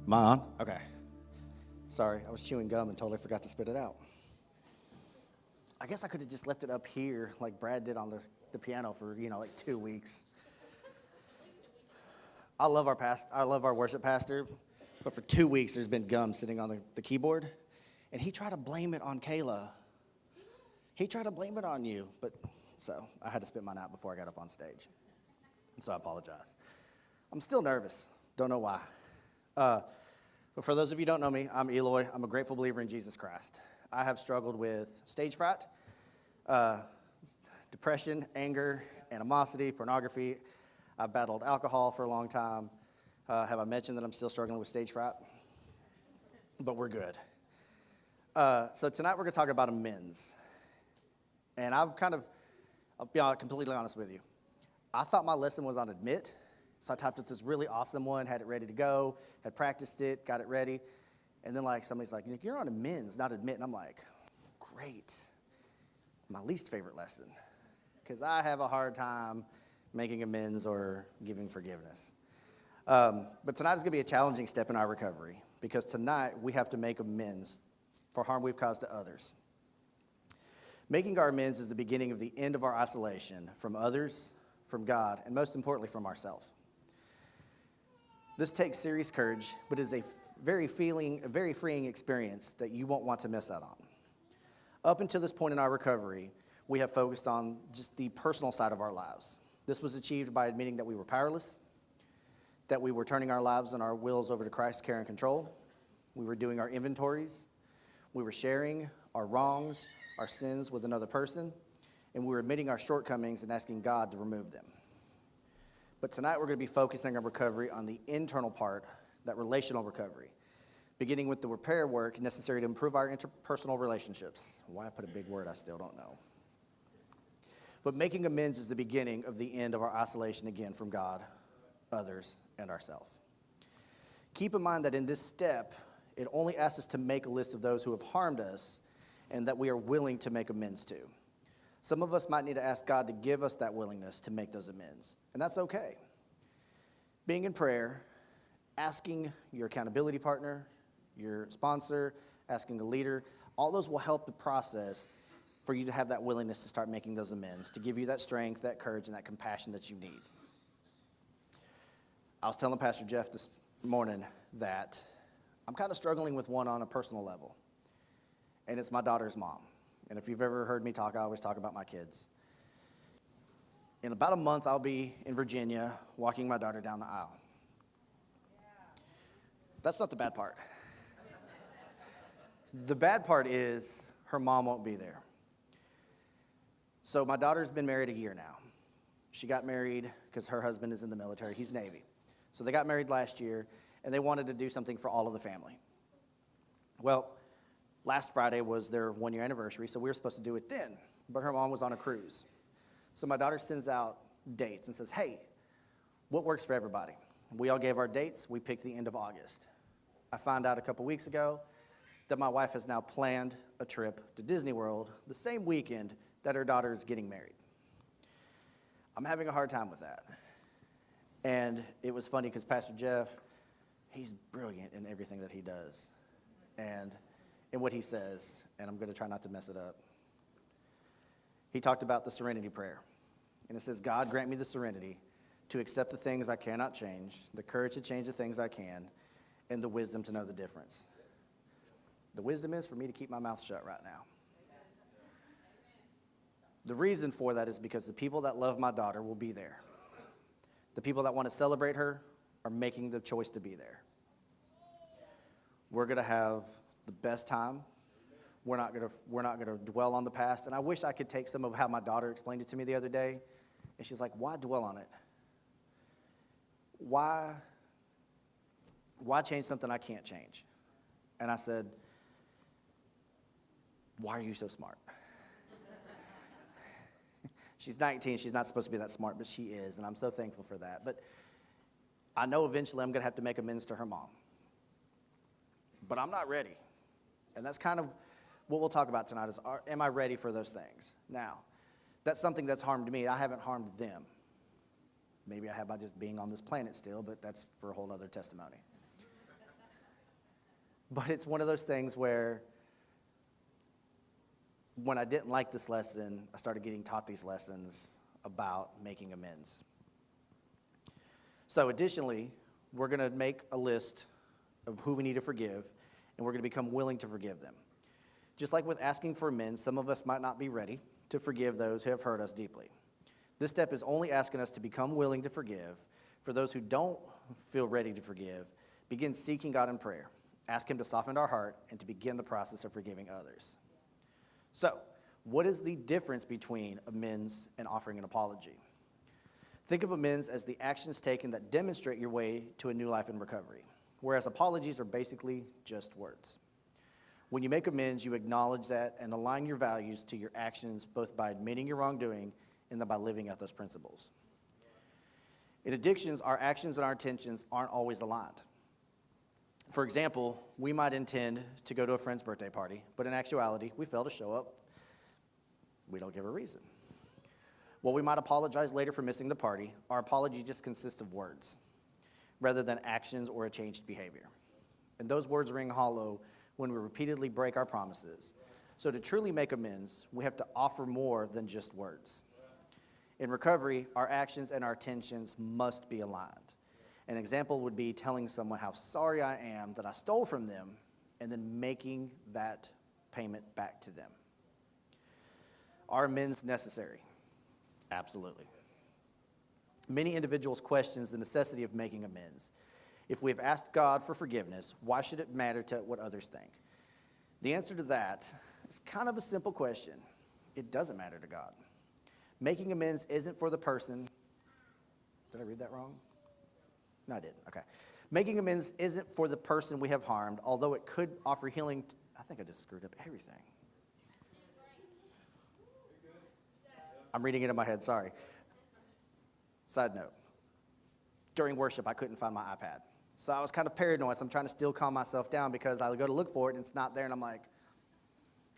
Am I on? Okay. Sorry, I was chewing gum and totally forgot to spit it out. I guess I could have just left it up here like Brad did on the piano for, like 2 weeks. I love our worship pastor, but for 2 weeks there's been gum sitting on the keyboard, and he tried to blame it on Kayla. He tried to blame it on you, so I had to spit mine out before I got up on stage. And so I apologize. I'm still nervous. Don't know why. But for those of you who don't know me, I'm Eloy. I'm a grateful believer in Jesus Christ. I have struggled with stage fright, depression, anger, animosity, pornography. I've battled alcohol for a long time. Have I mentioned that I'm still struggling with stage fright? But we're good. So tonight we're going to talk about amends. And I'll be completely honest with you. I thought my lesson was on admit. So I typed up this really awesome one, had it ready to go, had practiced it, got it ready. And then somebody's like, you're on amends, not admit. And I'm like, great. My least favorite lesson. Because I have a hard time making amends or giving forgiveness. But tonight is going to be a challenging step in our recovery. Because tonight we have to make amends for harm we've caused to others. Making our amends is the beginning of the end of our isolation from others, from God, and most importantly from ourselves. This takes serious courage, but is a very freeing experience that you won't want to miss out on. Up until this point in our recovery, we have focused on just the personal side of our lives. This was achieved by admitting that we were powerless, that we were turning our lives and our wills over to Christ's care and control. We were doing our inventories. We were sharing our wrongs, our sins with another person, and we were admitting our shortcomings and asking God to remove them. But tonight we're going to be focusing on recovery on the internal part, that relational recovery, beginning with the repair work necessary to improve our interpersonal relationships. Why I put a big word, I still don't know. But making amends is the beginning of the end of our isolation again from God, others, and ourselves. Keep in mind that in this step, it only asks us to make a list of those who have harmed us and that we are willing to make amends to. Some of us might need to ask God to give us that willingness to make those amends, and that's okay. Being in prayer, asking your accountability partner, your sponsor, asking a leader, all those will help the process for you to have that willingness to start making those amends, to give you that strength, that courage, and that compassion that you need. I was telling Pastor Jeff this morning that I'm kind of struggling with one on a personal level, and it's my daughter's mom. And if you've ever heard me talk, I always talk about my kids. In about a month, I'll be in Virginia walking my daughter down the aisle. That's not the bad part. The bad part is her mom won't be there. So my daughter's been married a year now. She got married because her husband is in the military. He's Navy. So they got married last year, and they wanted to do something for all of the family. Well, last Friday was their one-year anniversary, so we were supposed to do it then. But her mom was on a cruise. So my daughter sends out dates and says, hey, what works for everybody? We all gave our dates. We picked the end of August. I found out a couple weeks ago that my wife has now planned a trip to Disney World the same weekend that her daughter is getting married. I'm having a hard time with that. And it was funny because Pastor Jeff, he's brilliant in everything that he does. And in what he says, and I'm going to try not to mess it up. He talked about the serenity prayer. And it says, God, grant me the serenity to accept the things I cannot change, the courage to change the things I can, and the wisdom to know the difference. The wisdom is for me to keep my mouth shut right now. The reason for that is because the people that love my daughter will be there. The people that want to celebrate her are making the choice to be there. We're going to have the best time. We're not going to dwell on the past. And I wish I could take some of how my daughter explained it to me the other day. And she's like, why dwell on it? Why change something I can't change? And I said, why are you so smart? She's 19. She's not supposed to be that smart, but she is. And I'm so thankful for that. But I know eventually I'm going to have to make amends to her mom. But I'm not ready. And that's kind of what we'll talk about tonight is, am I ready for those things? Now, that's something that's harmed me. I haven't harmed them. Maybe I have by just being on this planet still, but that's for a whole other testimony. But it's one of those things where when I didn't like this lesson, I started getting taught these lessons about making amends. So additionally, we're going to make a list of who we need to forgive, and we're going to become willing to forgive them. Just like with asking for amends, some of us might not be ready to forgive those who have hurt us deeply. This step is only asking us to become willing to forgive. For those who don't feel ready to forgive, begin seeking God in prayer. Ask Him to soften our heart and to begin the process of forgiving others. So, what is the difference between amends and offering an apology? Think of amends as the actions taken that demonstrate your way to a new life in recovery, whereas apologies are basically just words. When you make amends, you acknowledge that and align your values to your actions, both by admitting your wrongdoing and then by living out those principles. In addictions, our actions and our intentions aren't always aligned. For example, we might intend to go to a friend's birthday party, but in actuality, we fail to show up. We don't give a reason. While we might apologize later for missing the party, our apology just consists of words rather than actions or a changed behavior. And those words ring hollow when we repeatedly break our promises. So to truly make amends, we have to offer more than just words. In recovery, our actions and our intentions must be aligned. An example would be telling someone how sorry I am that I stole from them and then making that payment back to them. Are amends necessary? Absolutely. Many individuals question the necessity of making amends. If we have asked God for forgiveness, why should it matter to what others think? The answer to that is kind of a simple question. It doesn't matter to God. Making amends isn't for the person. Did I read that wrong? No, I didn't. Okay. Making amends isn't for the person we have harmed, although it could offer healing. I think I just screwed up everything. I'm reading it in my head, sorry. Side note. During worship, I couldn't find my iPad. So I was kind of paranoid, so I'm trying to still calm myself down because I go to look for it and it's not there, and I'm like,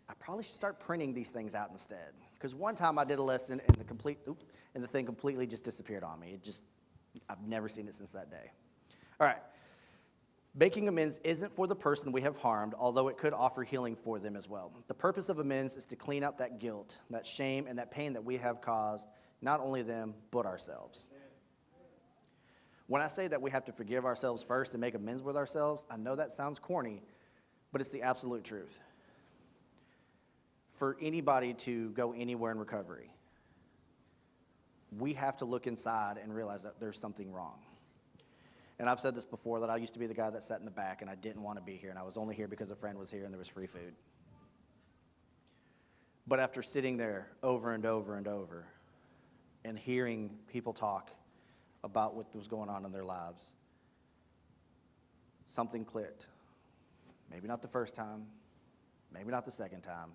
I probably should start printing these things out instead. Because one time I did a lesson and the thing completely just disappeared on me. I've never seen it since that day. All right. Making amends isn't for the person we have harmed, although it could offer healing for them as well. The purpose of amends is to clean out that guilt, that shame, and that pain that we have caused, not only them, but ourselves. When I say that we have to forgive ourselves first and make amends with ourselves, I know that sounds corny, but it's the absolute truth. For anybody to go anywhere in recovery, we have to look inside and realize that there's something wrong. And I've said this before, that I used to be the guy that sat in the back and I didn't want to be here, and I was only here because a friend was here and there was free food. But after sitting there over and over and over and hearing people talk about what was going on in their lives, something clicked. Maybe not the first time, maybe not the second time,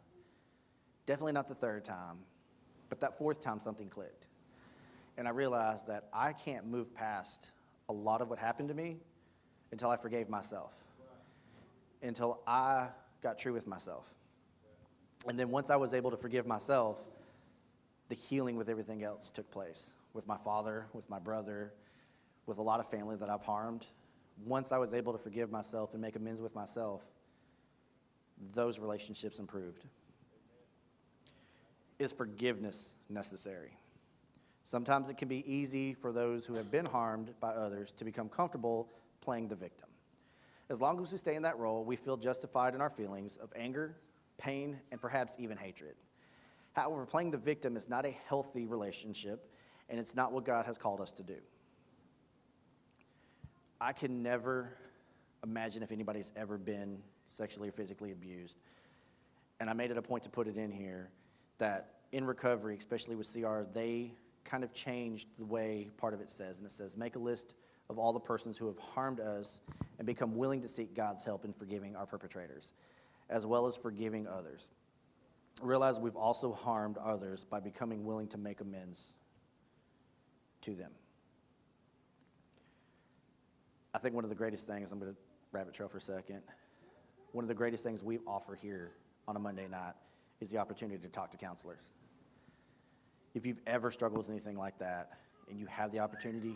definitely not the third time, but that fourth time something clicked. And I realized that I can't move past a lot of what happened to me until I forgave myself, until I got true with myself. And then once I was able to forgive myself, the healing with everything else took place, with my father, with my brother, with a lot of family that I've harmed. Once I was able to forgive myself and make amends with myself, those relationships improved. Is forgiveness necessary? Sometimes it can be easy for those who have been harmed by others to become comfortable playing the victim. As long as we stay in that role, we feel justified in our feelings of anger, pain, and perhaps even hatred. However, playing the victim is not a healthy relationship, and it's not what God has called us to do. I can never imagine if anybody's ever been sexually or physically abused. And I made it a point to put it in here that in recovery, especially with CR, they kind of changed the way part of it says. And it says, make a list of all the persons who have harmed us and become willing to seek God's help in forgiving our perpetrators, as well as forgiving others. Realize we've also harmed others by becoming willing to make amends to them. I think one of the greatest things, I'm going to rabbit trail for a second, one of the greatest things we offer here on a Monday night is the opportunity to talk to counselors. If you've ever struggled with anything like that and you have the opportunity,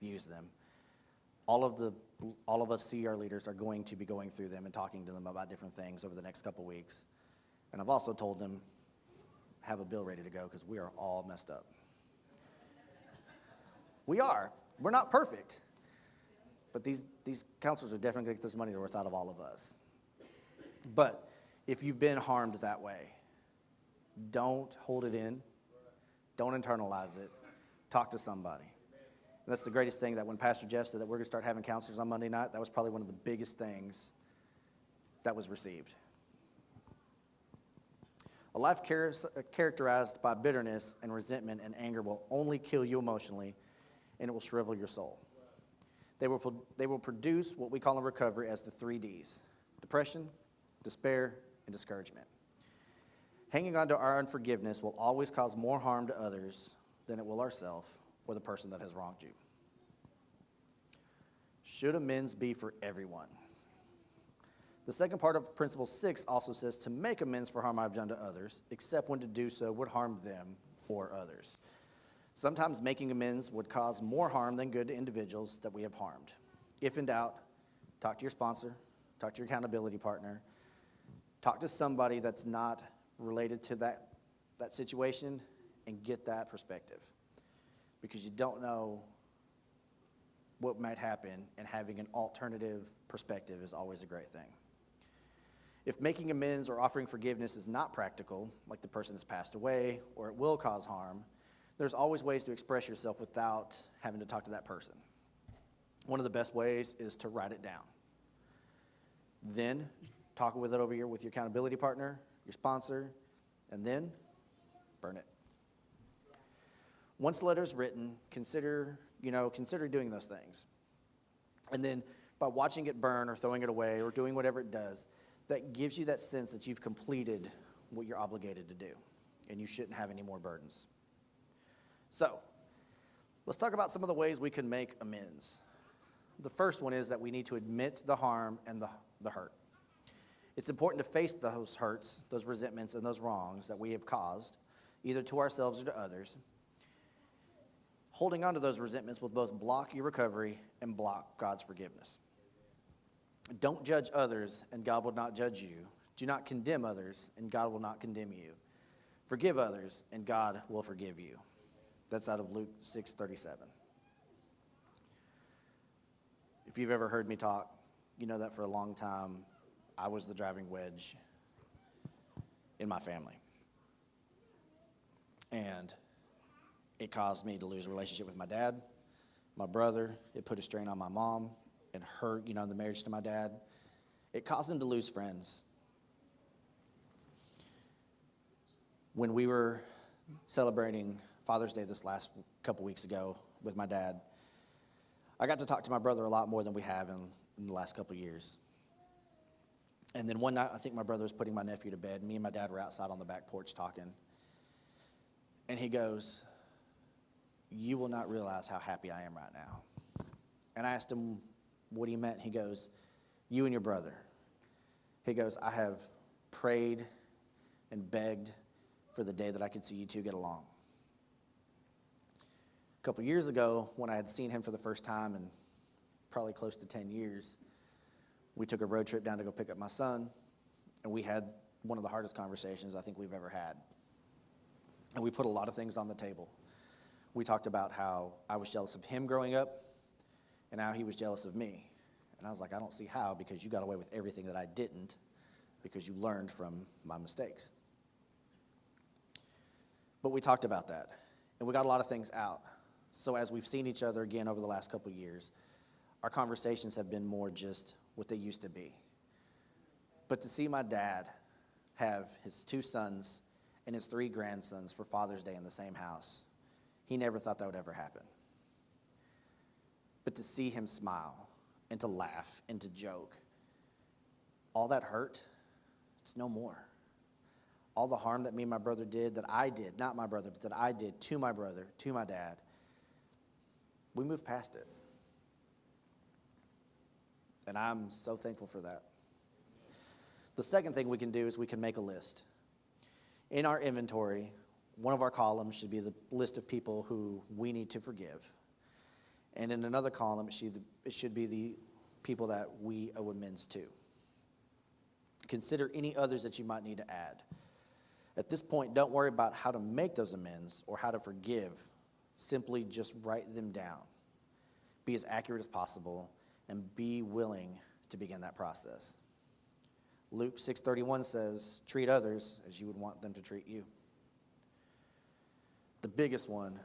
use them. all of us CR leaders are going to be going through them and talking to them about different things over the next couple weeks. And I've also told them, have a bill ready to go because we are all messed up. We are. We're not perfect. But these counselors are definitely going to get this money worth out of all of us. But if you've been harmed that way, don't hold it in. Don't internalize it. Talk to somebody. And that's the greatest thing, that when Pastor Jeff said that we're going to start having counselors on Monday night, that was probably one of the biggest things that was received. A life characterized by bitterness and resentment and anger will only kill you emotionally, and it will shrivel your soul. They will produce what we call in recovery as the 3 Ds: depression, despair, and discouragement. Hanging on to our unforgiveness will always cause more harm to others than it will ourselves or the person that has wronged you. Should amends be for everyone? The second part of Principle 6 also says to make amends for harm I've done to others, except when to do so would harm them or others. Sometimes making amends would cause more harm than good to individuals that we have harmed. If in doubt, talk to your sponsor, talk to your accountability partner, talk to somebody that's not related to that situation, and get that perspective. Because you don't know what might happen, and having an alternative perspective is always a great thing. If making amends or offering forgiveness is not practical, like the person has passed away, or it will cause harm, there's always ways to express yourself without having to talk to that person. One of the best ways is to write it down. Then talk with it over here with your accountability partner, your sponsor, and then burn it. Once the letter is written, consider doing those things. And then by watching it burn or throwing it away or doing whatever it does, that gives you that sense that you've completed what you're obligated to do, and you shouldn't have any more burdens. So, let's talk about some of the ways we can make amends. The first one is that we need to admit the harm and the hurt. It's important to face those hurts, those resentments, and those wrongs that we have caused, either to ourselves or to others. Holding on to those resentments will both block your recovery and block God's forgiveness. Don't judge others, and God will not judge you. Do not condemn others, and God will not condemn you. Forgive others, and God will forgive you. That's out of Luke 6:37. If you've ever heard me talk, you know that for a long time, I was the driving wedge in my family. And it caused me to lose a relationship with my dad, my brother. It put a strain on my mom. It hurt, the marriage to my dad. It caused him to lose friends. When we were celebrating Father's Day this last couple weeks ago with my dad, I got to talk to my brother a lot more than we have in the last couple of years. And then one night, I think my brother was putting my nephew to bed, and me and my dad were outside on the back porch talking. And he goes, "You will not realize how happy I am right now." And I asked him what he meant. He goes, "You and your brother." He goes, "I have prayed and begged for the day that I could see you two get along." A couple years ago, when I had seen him for the first time in probably close to 10 years, we took a road trip down to go pick up my son, and we had one of the hardest conversations I think we've ever had. And we put a lot of things on the table. We talked about how I was jealous of him growing up, and how he was jealous of me. And I was like, I don't see how, because you got away with everything that I didn't, because you learned from my mistakes. But we talked about that, and we got a lot of things out. So as we've seen each other again over the last couple of years, our conversations have been more just what they used to be. But to see my dad have his 2 sons and his 3 grandsons for Father's Day in the same house, he never thought that would ever happen. But to see him smile and to laugh and to joke, all that hurt, it's no more. All the harm that me and my brother did, that I did, not my brother, but that I did to my brother, to my dad, we moved past it. And I'm so thankful for that. The second thing we can do is we can make a list. In our inventory, one of our columns should be the list of people who we need to forgive. And in another column, it should be the people that we owe amends to. Consider any others that you might need to add. At this point, don't worry about how to make those amends or how to forgive. Simply just write them down. Be as accurate as possible and be willing to begin that process. Luke 6:31 says, treat others as you would want them to treat you. The biggest one,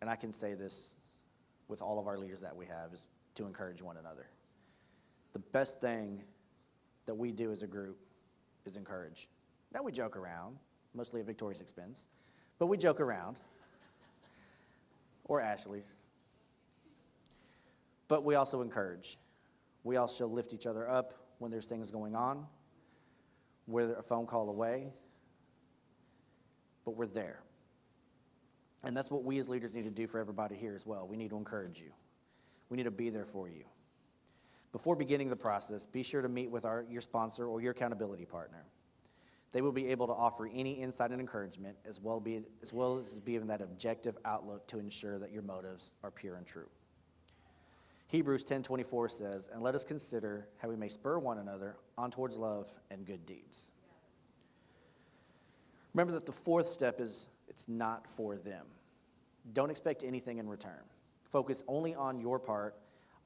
and I can say this with all of our leaders that we have, is to encourage one another. The best thing that we do as a group is encourage. Now we joke around, mostly at Victoria's expense, but we joke around, or Ashley's. But we also encourage. We also lift each other up when there's things going on. We're a phone call away, but we're there. And that's what we as leaders need to do for everybody here as well. We need to encourage you. We need to be there for you. Before beginning the process, be sure to meet with your sponsor or your accountability partner. They will be able to offer any insight and encouragement as well as being that objective outlook to ensure that your motives are pure and true. Hebrews 10:24 says, and let us consider how we may spur one another on towards love and good deeds. Remember that the fourth step is it's not for them. Don't expect anything in return. Focus only on your part,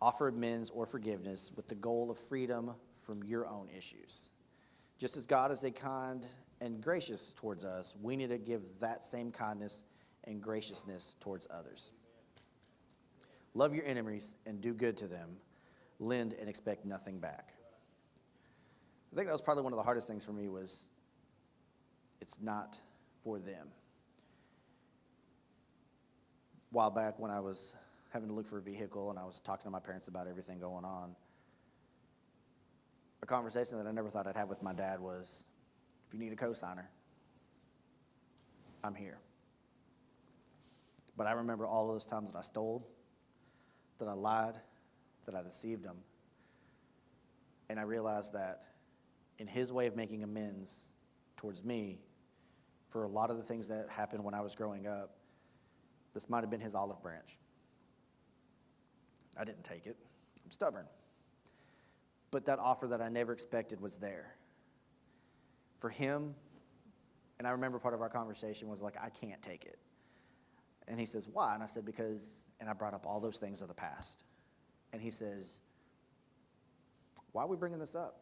offer amends or forgiveness with the goal of freedom from your own issues. Just as God is a kind and gracious towards us, we need to give that same kindness and graciousness towards others. Love your enemies and do good to them. Lend and expect nothing back. I think that was probably one of the hardest things for me was it's not for them. A while back when I was having to look for a vehicle and I was talking to my parents about everything going on, a conversation that I never thought I'd have with my dad was, if you need a cosigner, I'm here. But I remember all those times that I stole, that I lied, that I deceived him. And I realized that in his way of making amends towards me for a lot of the things that happened when I was growing up, this might have been his olive branch. I didn't take it. I'm stubborn. But that offer that I never expected was there. For him, and I remember part of our conversation was like, I can't take it. And he says, why? And I said, because, and I brought up all those things of the past. And he says, why are we bringing this up?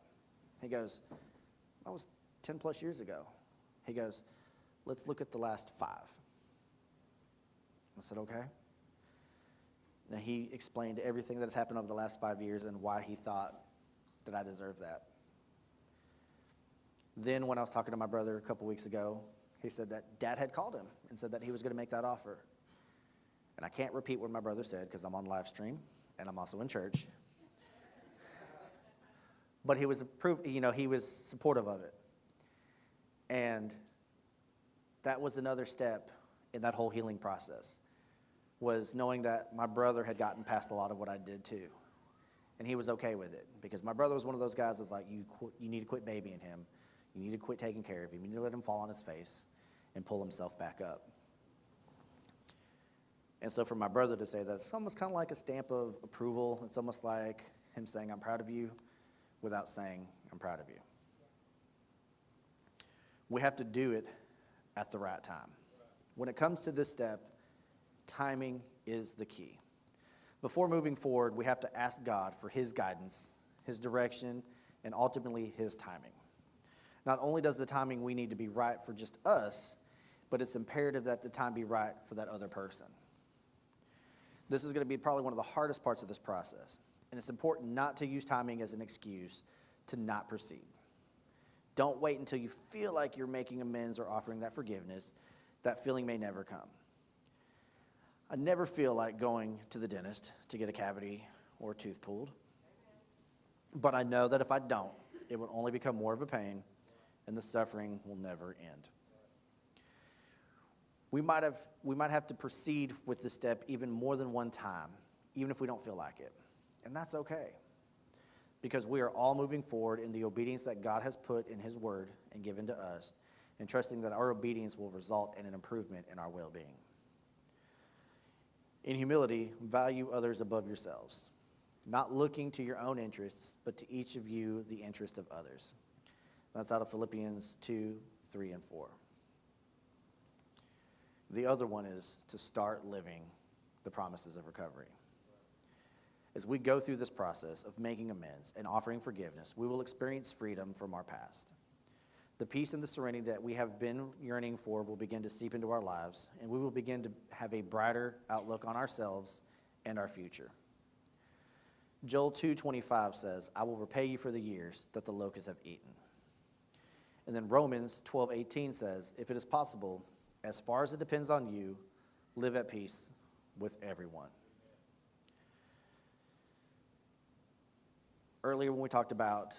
He goes, that was 10 plus years ago. He goes, let's look at the last 5. I said, okay. And he explained everything that has happened over the last 5 years and why he thought that I deserved that. Then when I was talking to my brother a couple weeks ago, he said that Dad had called him and said that he was going to make that offer. And I can't repeat what my brother said because I'm on live stream and I'm also in church. But he was he was supportive of it. And that was another step in that whole healing process, was knowing that my brother had gotten past a lot of what I did too. And he was okay with it because my brother was one of those guys that's like, you need to quit babying him. You need to quit taking care of him. You need to let him fall on his face and pull himself back up. And so for my brother to say that, it's almost kind of like a stamp of approval. It's almost like him saying, I'm proud of you, without saying, I'm proud of you. We have to do it at the right time. When it comes to this step, timing is the key. Before moving forward, we have to ask God for his guidance, his direction, and ultimately his timing. Not only does the timing we need to be right for just us, but it's imperative that the time be right for that other person. This is going to be probably one of the hardest parts of this process, and it's important not to use timing as an excuse to not proceed. Don't wait until you feel like you're making amends or offering that forgiveness. That feeling may never come. I never feel like going to the dentist to get a cavity or a tooth pulled, but I know that if I don't, it will only become more of a pain, and the suffering will never end. We might have to proceed with this step even more than one time, even if we don't feel like it. And that's okay, because we are all moving forward in the obedience that God has put in his word and given to us, and trusting that our obedience will result in an improvement in our well-being. In humility, value others above yourselves, not looking to your own interests, but to each of you the interest of others. That's out of Philippians 2, 3, and 4. The other one is to start living the promises of recovery. As we go through this process of making amends and offering forgiveness, we will experience freedom from our past. The peace and the serenity that we have been yearning for will begin to seep into our lives, and we will begin to have a brighter outlook on ourselves and our future. Joel 2:25 says, I will repay you for the years that the locusts have eaten. And then Romans 12:18 says, if it is possible, as far as it depends on you, live at peace with everyone. Earlier when we talked about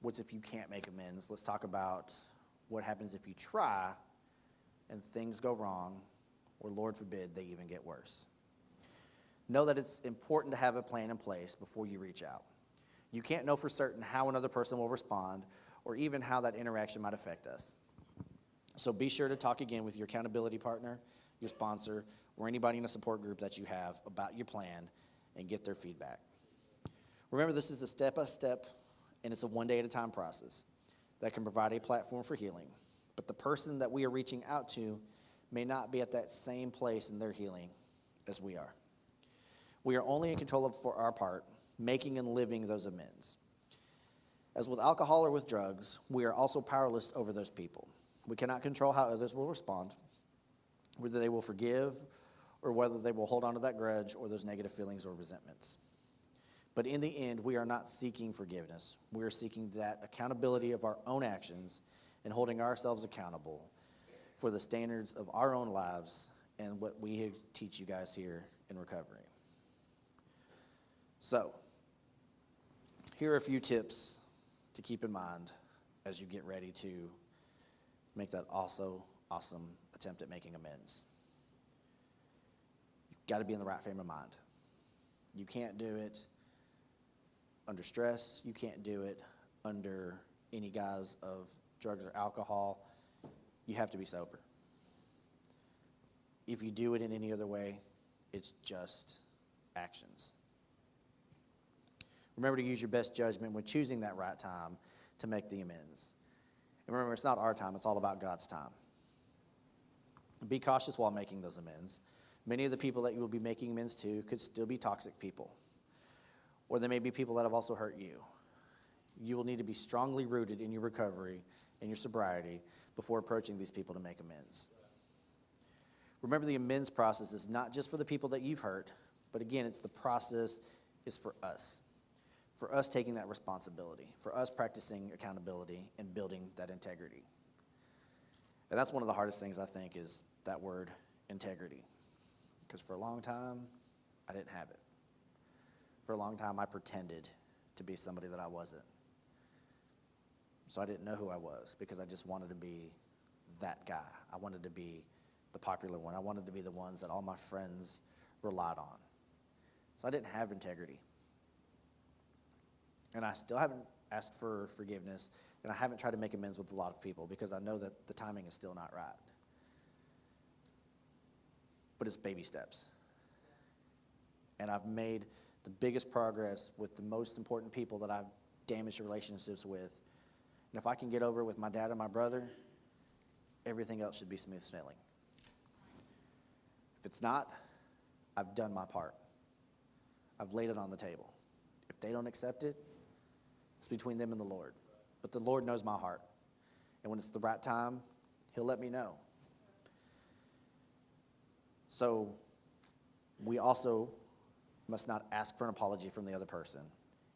what's if you can't make amends, let's talk about what happens if you try and things go wrong, or Lord forbid, they even get worse. Know that it's important to have a plan in place before you reach out. You can't know for certain how another person will respond or even how that interaction might affect us. So be sure to talk again with your accountability partner, your sponsor, or anybody in a support group that you have about your plan and get their feedback. Remember, this is a step-by-step and it's a one-day-at-a-time process that can provide a platform for healing. But the person that we are reaching out to may not be at that same place in their healing as we are. We are only in control of for our part, making and living those amends. As with alcohol or with drugs, we are also powerless over those people. We cannot control how others will respond, whether they will forgive or whether they will hold on to that grudge or those negative feelings or resentments. But in the end, we are not seeking forgiveness. We are seeking that accountability of our own actions and holding ourselves accountable for the standards of our own lives and what we teach you guys here in recovery. So, here are a few tips to keep in mind as you get ready to make that also awesome attempt at making amends. You've got to be in the right frame of mind. You can't do it under stress. You can't do it under any guise of drugs or alcohol. You have to be sober. If you do it in any other way, it's just actions. Remember to use your best judgment when choosing that right time to make the amends. And remember, it's not our time, it's all about God's time. Be cautious while making those amends. Many of the people that you will be making amends to could still be toxic people. Or there may be people that have also hurt you. You will need to be strongly rooted in your recovery and your sobriety before approaching these people to make amends. Remember, the amends process is not just for the people that you've hurt, but again, it's the process is for us. For us taking that responsibility, for us practicing accountability and building that integrity. And that's one of the hardest things, I think, is that word integrity. Because for a long time, I didn't have it. For a long time, I pretended to be somebody that I wasn't. So I didn't know who I was because I just wanted to be that guy. I wanted to be the popular one. I wanted to be the ones that all my friends relied on. So I didn't have integrity. And I still haven't asked for forgiveness, and I haven't tried to make amends with a lot of people because I know that the timing is still not right. But it's baby steps. And I've made the biggest progress with the most important people that I've damaged relationships with. And if I can get over it with my dad and my brother, everything else should be smooth sailing. If it's not, I've done my part. I've laid it on the table. If they don't accept it, it's between them and the Lord. But the Lord knows my heart. And when it's the right time, He'll let me know. So we also must not ask for an apology from the other person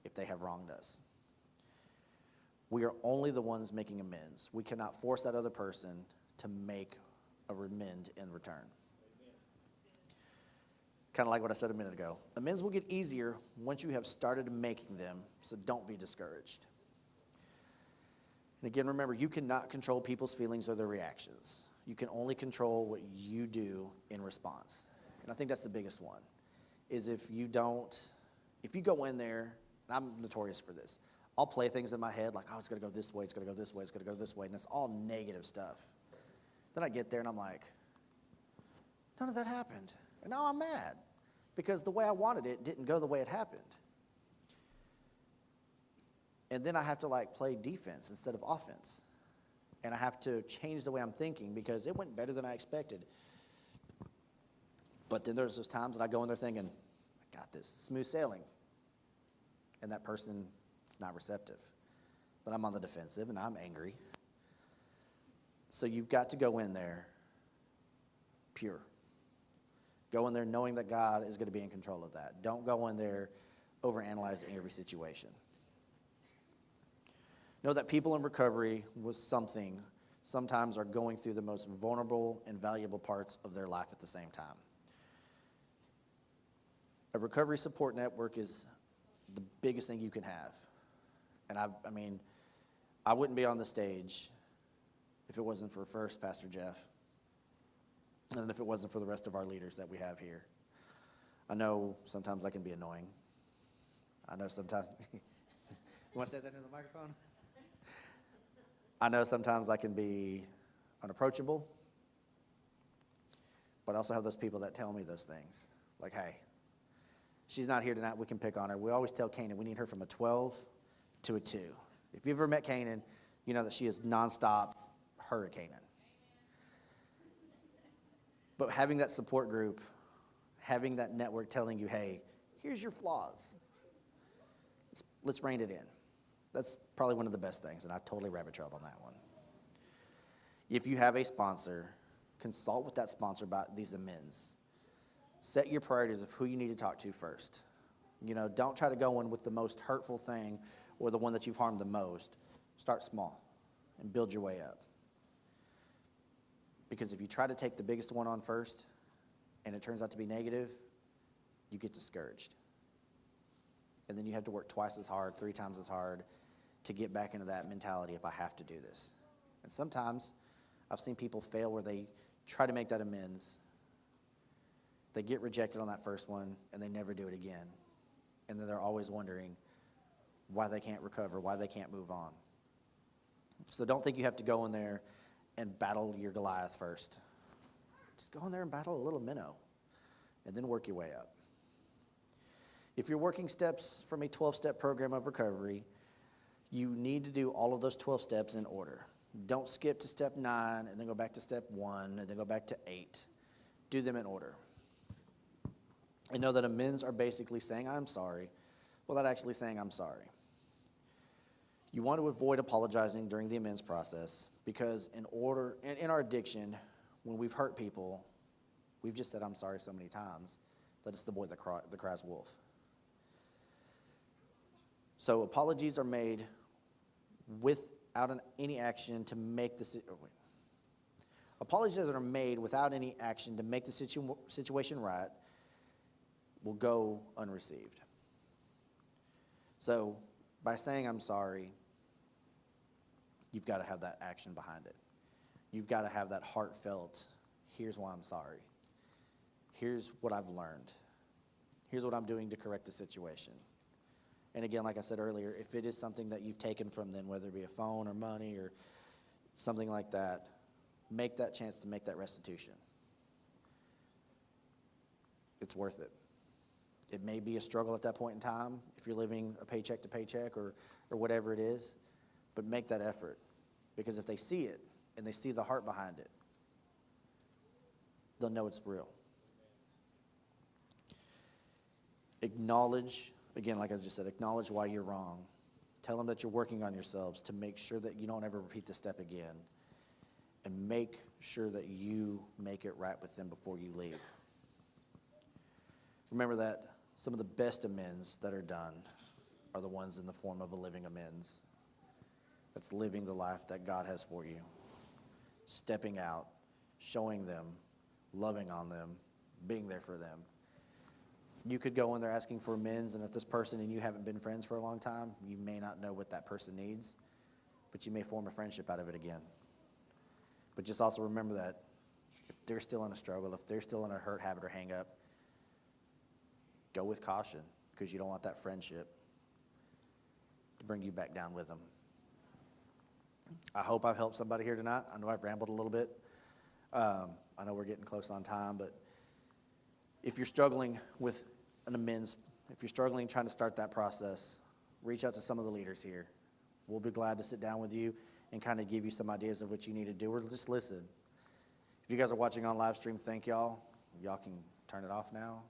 if they have wronged us. We are only the ones making amends. We cannot force that other person to make a amend in return. Kind of like what I said a minute ago. Amends will get easier once you have started making them, so don't be discouraged. And again, remember, you cannot control people's feelings or their reactions. You can only control what you do in response. And I think that's the biggest one, is if you go in there, and I'm notorious for this, I'll play things in my head like, oh, it's going to go this way, it's going to go this way, it's going to go this way, and it's all negative stuff. Then I get there and I'm like, none of that happened. And now I'm mad because the way I wanted it didn't go the way it happened. And then I have to like play defense instead of offense. And I have to change the way I'm thinking because it went better than I expected. But then there's those times that I go in there thinking, I got this, smooth sailing. And that person is not receptive. Then I'm on the defensive and I'm angry. So you've got to go in there pure. Go in there knowing that God is going to be in control of that. Don't go in there overanalyzing every situation. Know that people in recovery with something sometimes are going through the most vulnerable and valuable parts of their life at the same time. A recovery support network is the biggest thing you can have. And I wouldn't be on the stage if it wasn't for first Pastor Jeff, and if it wasn't for the rest of our leaders that we have here. I know sometimes I can be annoying. I know sometimes, you want to say that in the microphone? I know sometimes I can be unapproachable, but I also have those people that tell me those things. Like, hey, she's not here tonight, we can pick on her. We always tell Kanan we need her from a 12 to a 2. If you've ever met Kanan, you know that she is nonstop hurricaning. But having that support group, having that network telling you, hey, here's your flaws. Let's rein it in. That's probably one of the best things, and I totally rabbit trailed on that one. If you have a sponsor, consult with that sponsor about these amends. Set your priorities of who you need to talk to first. Don't try to go in with the most hurtful thing or the one that you've harmed the most. Start small and build your way up. Because if you try to take the biggest one on first and it turns out to be negative, you get discouraged. And then you have to work twice as hard, 3 times as hard to get back into that mentality if I have to do this. And sometimes I've seen people fail where they try to make that amends. They get rejected on that first one and they never do it again. And then they're always wondering why they can't recover, why they can't move on. So don't think you have to go in there and battle your Goliath first. Just go in there and battle a little minnow and then work your way up. If you're working steps from a 12-step program of recovery, you need to do all of those 12 steps in order. Don't skip to step 9 and then go back to step 1 and then go back to 8. Do them in order. And know that amends are basically saying I'm sorry without actually saying I'm sorry. You want to avoid apologizing during the amends process because in our addiction, when we've hurt people, we've just said I'm sorry so many times that it's the boy that cries wolf. So apologies are made without any action to make the apologies that are made without any action to make the situation right will go unreceived. So by saying I'm sorry, you've got to have that action behind it. You've got to have that heartfelt, here's why I'm sorry. Here's what I've learned. Here's what I'm doing to correct the situation. And again, like I said earlier, if it is something that you've taken from them, whether it be a phone or money or something like that, make that chance to make that restitution. It's worth it. It may be a struggle at that point in time if you're living a paycheck to paycheck or whatever it is, but make that effort. Because if they see it and they see the heart behind it, they'll know it's real. Acknowledge, again, like I just said, acknowledge why you're wrong. Tell them that you're working on yourselves to make sure that you don't ever repeat this step again. And make sure that you make it right with them before you leave. Remember that some of the best amends that are done are the ones in the form of a living amends. That's living the life that God has for you. Stepping out, showing them, loving on them, being there for them. You could go in there asking for amends, and if this person and you haven't been friends for a long time, you may not know what that person needs, but you may form a friendship out of it again. But just also remember that if they're still in a struggle, if they're still in a hurt, habit, or hang-up, go with caution, because you don't want that friendship to bring you back down with them. I hope I've helped somebody here tonight. I know I've rambled a little bit. I know we're getting close on time, but if you're struggling with an amends, if you're struggling trying to start that process, reach out to some of the leaders here. We'll be glad to sit down with you and kind of give you some ideas of what you need to do, or just listen. If you guys are watching on live stream, thank y'all. Y'all can turn it off now.